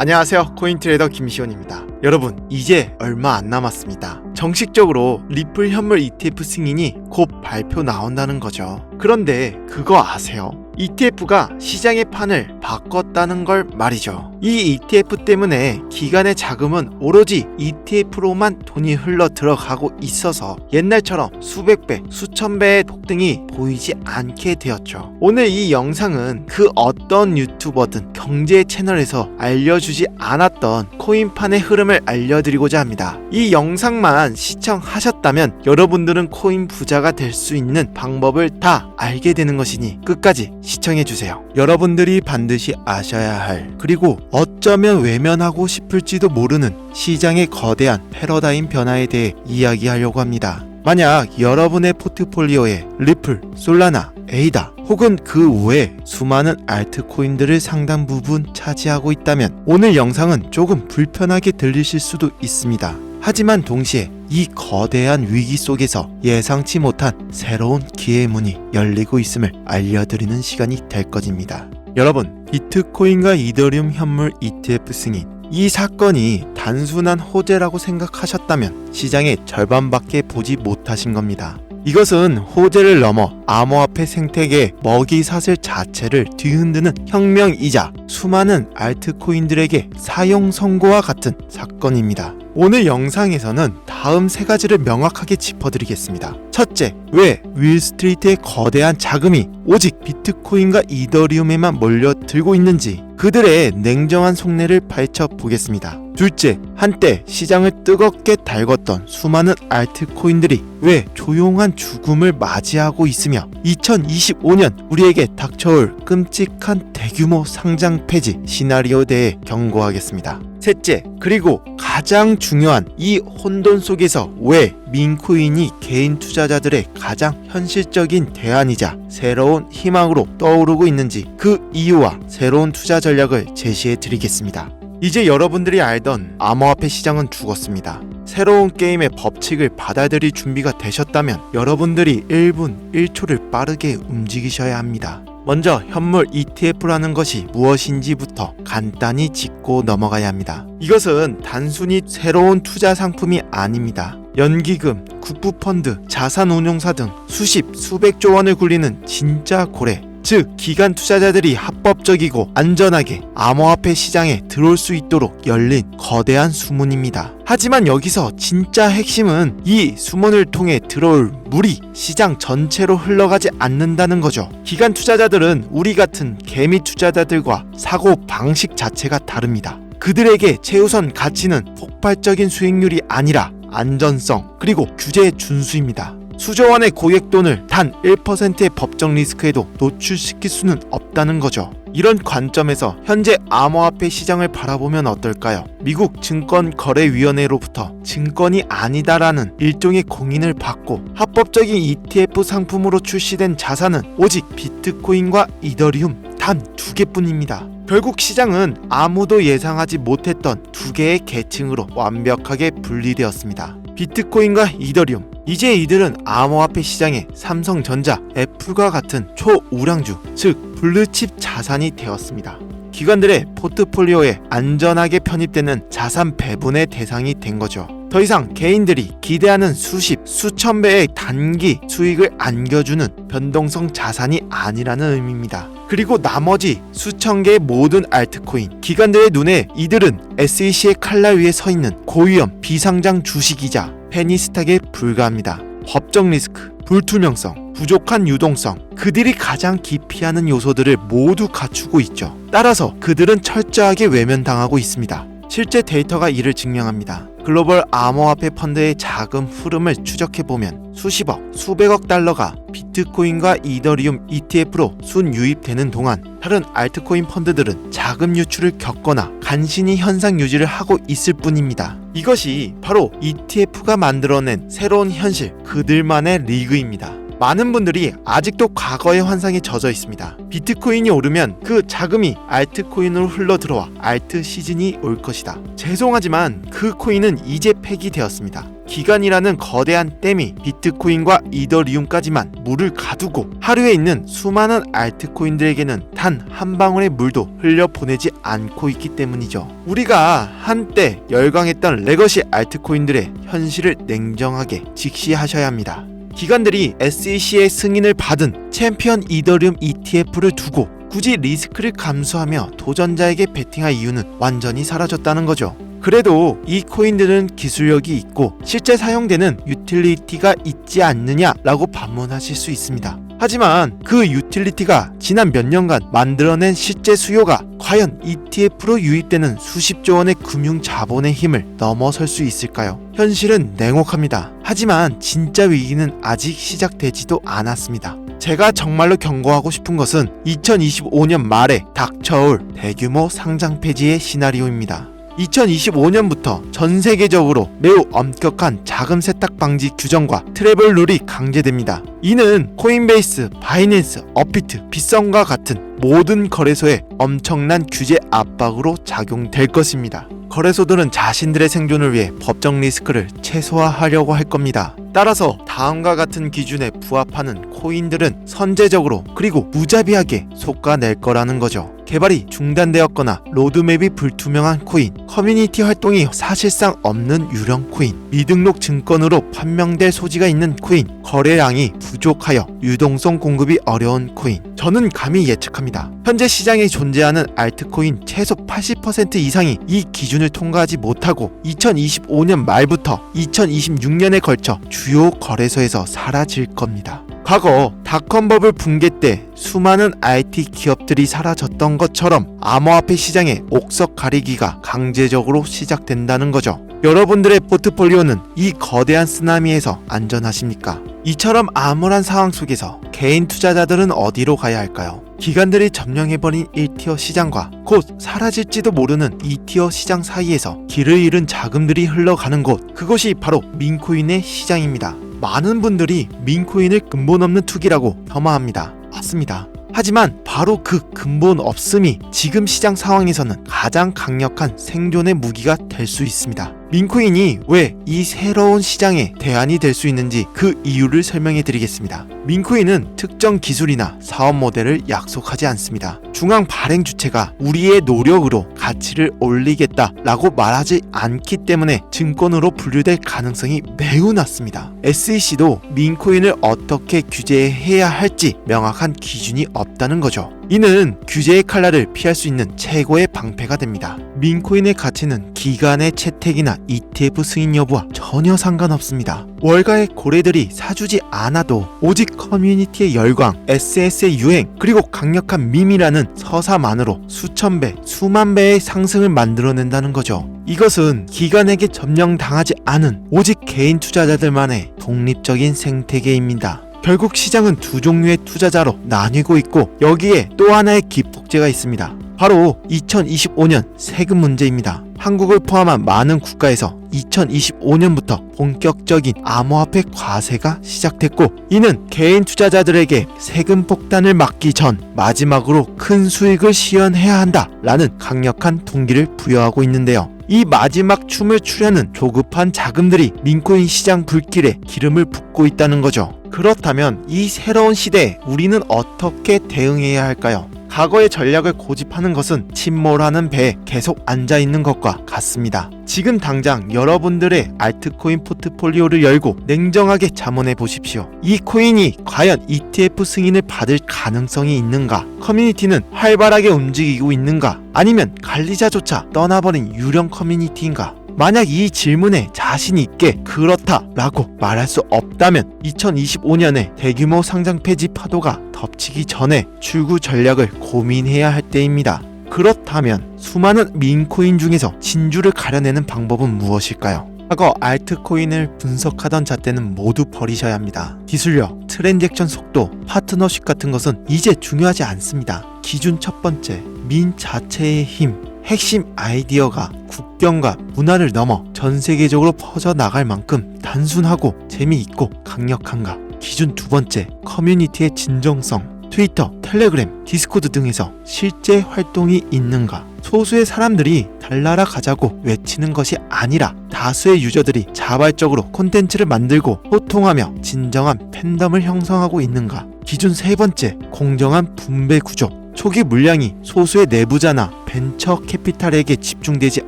안녕하세요, 코인트레이더 김시원입니다. 여러분, 이제 얼마 안 남았습니다. 정식적으로 리플 현물 ETF 승인이 곧 발표 나온다는 거죠. 그런데 그거 아세요? ETF가 시장의 판을 바꿨다는 걸 말이죠. 이 ETF 때문에 기관의 자금은 오로지 ETF로만 돈이 흘러 들어가고 있어서 옛날처럼 수백 배, 수천 배의 폭등이 보이지 않게 되었죠. 오늘 이 영상은 그 어떤 유튜버든 경제 채널에서 알려주지 않았던 코인판의 흐름을 알려드리고자 합니다. 이 영상만 시청하셨다면 여러분들은 코인 부자가 될 수 있는 방법을 다 알게 되는 것이니 끝까지 시청해주세요. 여러분들이 반드시 아셔야 할, 그리고 어쩌면 외면하고 싶을지도 모르는 시장의 거대한 패러다임 변화에 대해 이야기하려고 합니다. 만약 여러분의 포트폴리오에 리플, 솔라나, 에이다 혹은 그 외에 수많은 알트코인들을 상당 부분 차지하고 있다면 오늘 영상은 조금 불편하게 들리실 수도 있습니다. 하지만 동시에 이 거대한 위기 속에서 예상치 못한 새로운 기회의 문이 열리고 있음을 알려드리는 시간이 될 것입니다. 여러분, 비트코인과 이더리움 현물 ETF 승인, 이 사건이 단순한 호재라고 생각하셨다면 시장의 절반밖에 보지 못하신 겁니다. 이것은 호재를 넘어 암호화폐 생태계의 먹이사슬 자체를 뒤흔드는 혁명이자 수많은 알트코인들에게 사형 선고와 같은 사건입니다. 오늘 영상에서는 다음 세 가지를 명확하게 짚어드리겠습니다. 첫째, 왜 윌스트리트의 거대한 자금이 오직 비트코인과 이더리움에만 몰려들고 있는지 그들의 냉정한 속내를 파헤쳐 보겠습니다. 둘째, 한때 시장을 뜨겁게 달궜던 수많은 알트코인들이 왜 조용한 죽음을 맞이하고 있으며 2025년 우리에게 닥쳐올 끔찍한 대규모 상장 폐지 시나리오에 대해 경고하겠습니다. 셋째, 그리고 가장 중요한 이 혼돈 속에서 왜 민코인이 개인 투자자들의 가장 현실적인 대안이자 새로운 희망으로 떠오르고 있는지 그 이유와 새로운 투자 전략을 제시해 드리겠습니다. 이제 여러분들이 알던 암호화폐 시장은 죽었습니다. 새로운 게임의 법칙을 받아들일 준비가 되셨다면 여러분들이 1분 1초를 빠르게 움직이셔야 합니다. 먼저 현물 ETF라는 것이 무엇인지부터 간단히 짚고 넘어가야 합니다. 이것은 단순히 새로운 투자 상품이 아닙니다. 연기금, 국부펀드, 자산운용사 등 수백조 원을 굴리는 진짜 고래, 즉 기관 투자자들이 합법적이고 안전하게 암호화폐 시장에 들어올 수 있도록 열린 거대한 수문입니다. 하지만 여기서 진짜 핵심은 이 수문을 통해 들어올 물이 시장 전체로 흘러가지 않는다는 거죠. 기관 투자자들은 우리 같은 개미 투자자들과 사고 방식 자체가 다릅니다. 그들에게 최우선 가치는 폭발적인 수익률이 아니라 안전성 그리고 규제의 준수입니다. 수조 원의 고액돈을 단 1%의 법적 리스크에도 노출시킬 수는 없다는 거죠. 이런 관점에서 현재 암호화폐 시장을 바라보면 어떨까요? 미국 증권거래위원회로부터 증권이 아니다라는 일종의 공인을 받고 합법적인 ETF 상품으로 출시된 자산은 오직 비트코인과 이더리움 단 2개뿐입니다. 결국 시장은 아무도 예상하지 못했던 2개의 계층으로 완벽하게 분리되었습니다. 비트코인과 이더리움. 이제 이들은 암호화폐 시장의 삼성전자, 애플과 같은 초우량주, 즉 블루칩 자산이 되었습니다. 기관들의 포트폴리오에 안전하게 편입되는 자산 배분의 대상이 된 거죠. 더 이상 개인들이 기대하는 수천 배의 단기 수익을 안겨주는 변동성 자산이 아니라는 의미입니다. 그리고 나머지 수천 개의 모든 알트코인, 기관들의 눈에 이들은 SEC의 칼날 위에 서 있는 고위험 비상장 주식이자 페니스탁에 불과합니다. 법적 리스크, 불투명성, 부족한 유동성, 그들이 가장 기피하는 요소들을 모두 갖추고 있죠. 따라서 그들은 철저하게 외면당하고 있습니다. 실제 데이터가 이를 증명합니다. 글로벌 암호화폐 펀드의 자금 흐름을 추적해보면 수십억, 수백억 달러가 비트코인과 이더리움 ETF로 순유입되는 동안 다른 알트코인 펀드들은 자금 유출을 겪거나 간신히 현상 유지를 하고 있을 뿐입니다. 이것이 바로 ETF가 만들어낸 새로운 현실, 그들만의 리그입니다. 많은 분들이 아직도 과거의 환상에 젖어 있습니다. 비트코인이 오르면 그 자금이 알트코인으로 흘러들어와 알트 시즌이 올 것이다. 죄송하지만 그 코인은 이제 폐기되었습니다. 기간이라는 거대한 댐이 비트코인과 이더리움까지만 물을 가두고 하루에 있는 수많은 알트코인들에게는 단 한 방울의 물도 흘려보내지 않고 있기 때문이죠. 우리가 한때 열광했던 레거시 알트코인들의 현실을 냉정하게 직시하셔야 합니다. 기관들이 SEC의 승인을 받은 챔피언 이더리움 ETF를 두고 굳이 리스크를 감수하며 도전자에게 베팅할 이유는 완전히 사라졌다는 거죠. 그래도 이 코인들은 기술력이 있고 실제 사용되는 유틸리티가 있지 않느냐라고 반문하실 수 있습니다. 하지만 그 유틸리티가 지난 몇 년간 만들어낸 실제 수요가 과연 ETF로 유입되는 수십조 원의 금융 자본의 힘을 넘어설 수 있을까요? 현실은 냉혹합니다. 하지만 진짜 위기는 아직 시작되지도 않았습니다. 제가 정말로 경고하고 싶은 것은 2025년 말에 닥쳐올 대규모 상장 폐지의 시나리오입니다. 2025년부터 전 세계적으로 매우 엄격한 자금 세탁 방지 규정과 트래블 룰이 강제됩니다. 이는 코인베이스, 바이낸스, 업비트, 빗썸과 같은 모든 거래소에 엄청난 규제 압박으로 작용될 것입니다. 거래소들은 자신들의 생존을 위해 법적 리스크를 최소화하려고 할 겁니다. 따라서 다음과 같은 기준에 부합하는 코인들은 선제적으로 그리고 무자비하게 솎아낼 거라는 거죠. 개발이 중단되었거나 로드맵이 불투명한 코인, 커뮤니티 활동이 사실상 없는 유령 코인, 미등록 증권으로 판명될 소지가 있는 코인, 거래량이 부족하여 유동성 공급이 어려운 코인. 저는 감히 예측합니다. 현재 시장에 존재하는 알트코인 최소 80% 이상이 이 기준을 통과하지 못하고 2025년 말부터 2026년에 걸쳐 주요 거래소에서 사라질 겁니다. 과거 닷컴버블 붕괴 때 수많은 IT 기업들이 사라졌던 것처럼 암호화폐 시장의 옥석 가리기가 강제적으로 시작된다는 거죠. 여러분들의 포트폴리오는 이 거대한 쓰나미에서 안전하십니까? 이처럼 암울한 상황 속에서 개인 투자자들은 어디로 가야 할까요? 기관들이 점령해버린 1티어 시장과 곧 사라질지도 모르는 2티어 시장 사이에서 길을 잃은 자금들이 흘러가는 곳, 그것이 바로 민코인의 시장입니다. 많은 분들이 민코인을 근본 없는 투기라고 폄하합니다. 맞습니다. 하지만 바로 그 근본 없음이 지금 시장 상황에서는 가장 강력한 생존의 무기가 될 수 있습니다. 민코인이 왜 이 새로운 시장의 대안이 될 수 있는지 그 이유를 설명해 드리겠습니다. 민코인은 특정 기술이나 사업 모델을 약속하지 않습니다. 중앙 발행 주체가 우리의 노력으로 가치를 올리겠다라고 말하지 않기 때문에 증권으로 분류될 가능성이 매우 낮습니다. SEC도 민코인을 어떻게 규제해야 할지 명확한 기준이 없다는 거죠. 이는 규제의 칼날을 피할 수 있는 최고의 방패가 됩니다. 민코인의 가치는 기간의 채택이나 ETF 승인 여부와 전혀 상관없습니다. 월가의 고래들이 사주지 않아도 오직 커뮤니티의 열광, SNS의 유행, 그리고 강력한 밈이라는 서사만으로 수천 배, 수만 배의 상승을 만들어낸다는 거죠. 이것은 기관에게 점령당하지 않은 오직 개인 투자자들만의 독립적인 생태계입니다. 결국 시장은 두 종류의 투자자로 나뉘고 있고 여기에 또 하나의 기폭제가 있습니다. 바로 2025년 세금 문제입니다. 한국을 포함한 많은 국가에서 2025년부터 본격적인 암호화폐 과세가 시작됐고 이는 개인 투자자들에게 세금 폭탄을 막기 전 마지막으로 큰 수익을 시현해야 한다라는 강력한 동기를 부여하고 있는데요. 이 마지막 춤을 추려는 조급한 자금들이 민코인 시장 불길에 기름을 붓고 있다는 거죠. 그렇다면 이 새로운 시대에 우리는 어떻게 대응해야 할까요? 과거의 전략을 고집하는 것은 침몰하는 배에 계속 앉아있는 것과 같습니다. 지금 당장 여러분들의 알트코인 포트폴리오를 열고 냉정하게 자문해 보십시오. 이 코인이 과연 ETF 승인을 받을 가능성이 있는가? 커뮤니티는 활발하게 움직이고 있는가? 아니면 관리자조차 떠나버린 유령 커뮤니티인가? 만약 이 질문에 자신 있게 그렇다라고 말할 수 없다면 2025년에 대규모 상장 폐지 파도가 덮치기 전에 출구 전략을 고민해야 할 때입니다. 그렇다면 수많은 민코인 중에서 진주를 가려내는 방법은 무엇일까요? 과거 알트코인을 분석하던 잣대는 모두 버리셔야 합니다. 기술력, 트랜잭션 속도, 파트너십 같은 것은 이제 중요하지 않습니다. 기준 첫 번째, 민 자체의 힘. 핵심 아이디어가 국경과 문화를 넘어 전 세계적으로 퍼져나갈 만큼 단순하고 재미있고 강력한가. 기준 두 번째, 커뮤니티의 진정성. 트위터, 텔레그램, 디스코드 등에서 실제 활동이 있는가? 소수의 사람들이 달나라 가자고 외치는 것이 아니라 다수의 유저들이 자발적으로 콘텐츠를 만들고 소통하며 진정한 팬덤을 형성하고 있는가? 기준 세 번째, 공정한 분배 구조. 초기 물량이 소수의 내부자나 벤처 캐피탈에게 집중되지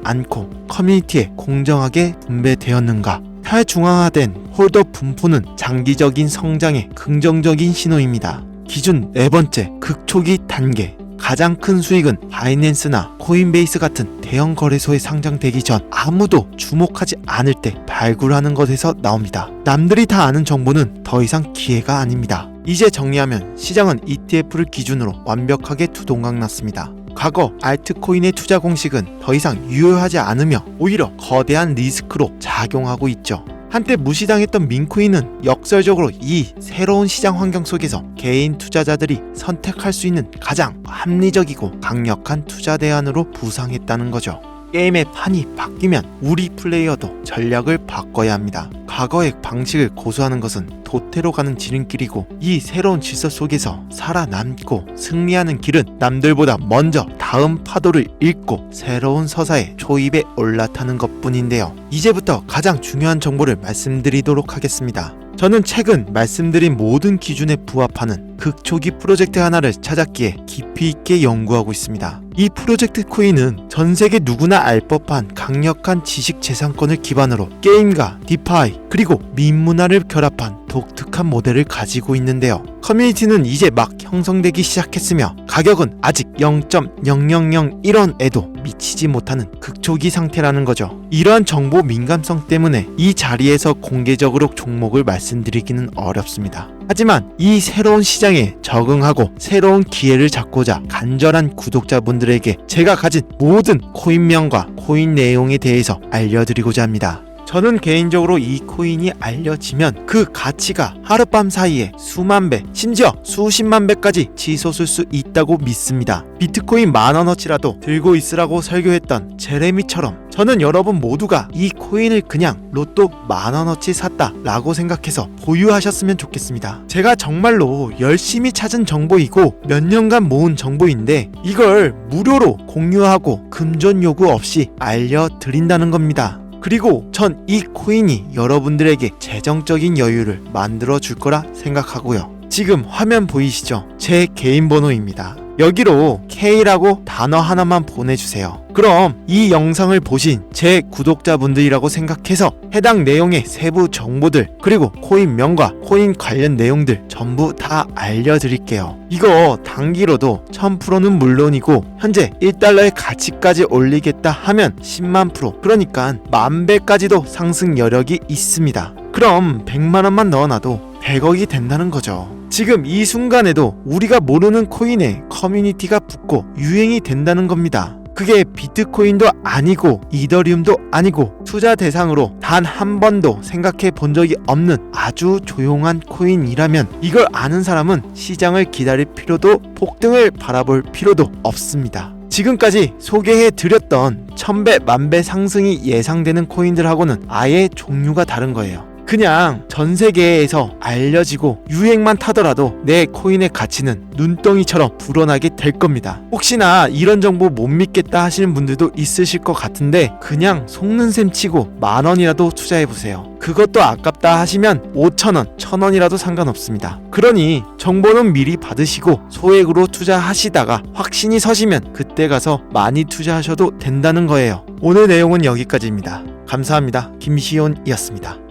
않고 커뮤니티에 공정하게 분배되었는가? 탈중앙화된 홀더 분포는 장기적인 성장의 긍정적인 신호입니다. 기준 네 번째, 극초기 단계. 가장 큰 수익은 바이낸스나 코인베이스 같은 대형 거래소에 상장되기 전 아무도 주목하지 않을 때 발굴하는 것에서 나옵니다. 남들이 다 아는 정보는 더 이상 기회가 아닙니다. 이제 정리하면 시장은 ETF를 기준으로 완벽하게 두동강났습니다. 과거 알트코인의 투자 공식은 더 이상 유효하지 않으며 오히려 거대한 리스크로 작용하고 있죠. 한때 무시당했던 민코인은 역설적으로 이 새로운 시장 환경 속에서 개인 투자자들이 선택할 수 있는 가장 합리적이고 강력한 투자 대안으로 부상했다는 거죠. 게임의 판이 바뀌면 우리 플레이어도 전략을 바꿔야 합니다. 과거의 방식을 고수하는 것은 도태로 가는 지름길이고 이 새로운 질서 속에서 살아남고 승리하는 길은 남들보다 먼저 다음 파도를 읽고 새로운 서사의 초입에 올라타는 것뿐인데요. 이제부터 가장 중요한 정보를 말씀드리도록 하겠습니다. 저는 최근 말씀드린 모든 기준에 부합하는 극초기 프로젝트 하나를 찾았기에 깊이 있게 연구하고 있습니다. 이 프로젝트 코인은 전 세계 누구나 알 법한 강력한 지식 재산권을 기반으로 게임과 디파이 그리고 민문화를 결합한 독특한 모델을 가지고 있는데요. 커뮤니티는 이제 막 형성되기 시작했으며 가격은 아직 0.0001원에도 미치지 못하는 극초기 상태라는 거죠. 이러한 정보 민감성 때문에 이 자리에서 공개적으로 종목을 말씀드리기는 어렵습니다. 하지만 이 새로운 시장에 적응하고 새로운 기회를 잡고자 간절한 구독자분들에게 제가 가진 모든 코인명과 코인 내용에 대해서 알려드리고자 합니다. 저는 개인적으로 이 코인이 알려지면 그 가치가 하룻밤 사이에 수만 배, 심지어 수십만 배까지 치솟을 수 있다고 믿습니다. 비트코인 10,000원어치라도 들고 있으라고 설교했던 제레미처럼 저는 여러분 모두가 이 코인을 그냥 로또 10,000원어치 샀다 라고 생각해서 보유하셨으면 좋겠습니다. 제가 정말로 열심히 찾은 정보이고 몇 년간 모은 정보인데 이걸 무료로 공유하고 금전 요구 없이 알려드린다는 겁니다. 그리고 전 이 코인이 여러분들에게 재정적인 여유를 만들어 줄 거라 생각하고요. 지금 화면 보이시죠? 제 개인 번호입니다. 여기로 K라고 단어 하나만 보내주세요. 그럼 이 영상을 보신 제 구독자분들이라고 생각해서 해당 내용의 세부 정보들 그리고 코인명과 코인 관련 내용들 전부 다 알려드릴게요. 이거 단기로도 1000%는 물론이고 현재 1달러의 가치까지 올리겠다 하면 10만% 그러니까 10,000배까지도 상승 여력이 있습니다. 그럼 100만원만 넣어놔도 100억이 된다는 거죠. 지금 이 순간에도 우리가 모르는 코인에 커뮤니티가 붙고 유행이 된다는 겁니다. 그게 비트코인도 아니고 이더리움도 아니고 투자 대상으로 단 한 번도 생각해 본 적이 없는 아주 조용한 코인이라면 이걸 아는 사람은 시장을 기다릴 필요도 폭등을 바라볼 필요도 없습니다. 지금까지 소개해 드렸던 1000배, 10,000배 상승이 예상되는 코인들하고는 아예 종류가 다른 거예요. 그냥 전 세계에서 알려지고 유행만 타더라도 내 코인의 가치는 눈덩이처럼 불어나게 될 겁니다. 혹시나 이런 정보 못 믿겠다 하시는 분들도 있으실 것 같은데 그냥 속는 셈 치고 10,000원이라도 투자해보세요. 그것도 아깝다 하시면 5,000원, 1,000원이라도 상관없습니다. 그러니 정보는 미리 받으시고 소액으로 투자하시다가 확신이 서시면 그때 가서 많이 투자하셔도 된다는 거예요. 오늘 내용은 여기까지입니다. 감사합니다. 김시온이었습니다.